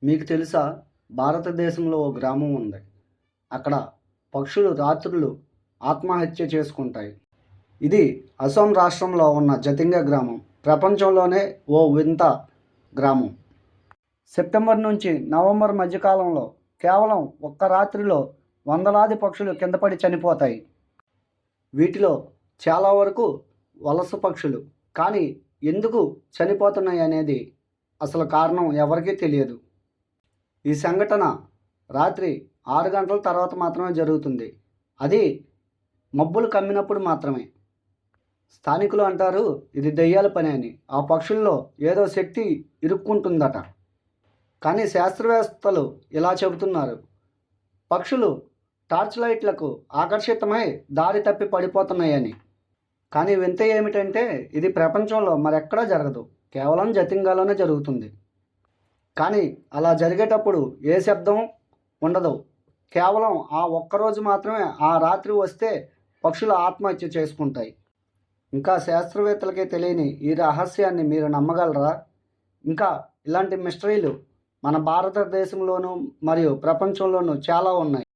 మీకు తెలుసా? భారతదేశంలో ఓ గ్రామం ఉంది. అక్కడ పక్షులు రాత్రుళ్ళు ఆత్మహత్య చేసుకుంటాయి. ఇది అసోం రాష్ట్రంలో ఉన్న జతింగ గ్రామం. ప్రపంచంలోనే ఓ వింత గ్రామం. సెప్టెంబర్ నుంచి నవంబర్ మధ్యకాలంలో కేవలం ఒక్క రాత్రిలో వందలాది పక్షులు కిందపడి చనిపోతాయి. వీటిలో చాలా వరకు వలస పక్షులు. కానీ ఎందుకు చనిపోతున్నాయి అనేది అసలు కారణం ఎవరికీ తెలియదు. ఈ సంఘటన రాత్రి 6 గంటల తర్వాత మాత్రమే జరుగుతుంది. అది మబ్బులు కమ్మినప్పుడు మాత్రమే. స్థానికులు అంటారు ఇది దెయ్యాల పని అని. ఆ పక్షుల్లో ఏదో శక్తి ఇరుక్కుంటుందట. కానీ శాస్త్రవేత్తలు ఇలా చెబుతున్నారు. పక్షులు టార్చ్ లైట్లకు ఆకర్షితమై దారి తప్పి పడిపోతున్నాయని. కానీ వింత ఏమిటంటే ఇది ప్రపంచంలో మరెక్కడా జరగదు. కేవలం జతింగాలోనే జరుగుతుంది. కానీ అలా జరిగేటప్పుడు ఏ శబ్దం ఉండదు. కేవలం ఆ ఒక్కరోజు మాత్రమే ఆ రాత్రి వస్తే పక్షులు ఆత్మహత్య చేసుకుంటాయి. ఇంకా శాస్త్రవేత్తలకే తెలియని ఈ రహస్యాన్ని మీరు నమ్మగలరా? ఇంకా ఇలాంటి మిస్టరీలు మన భారతదేశంలోనూ మరియు ప్రపంచంలోనూ చాలా ఉన్నాయి.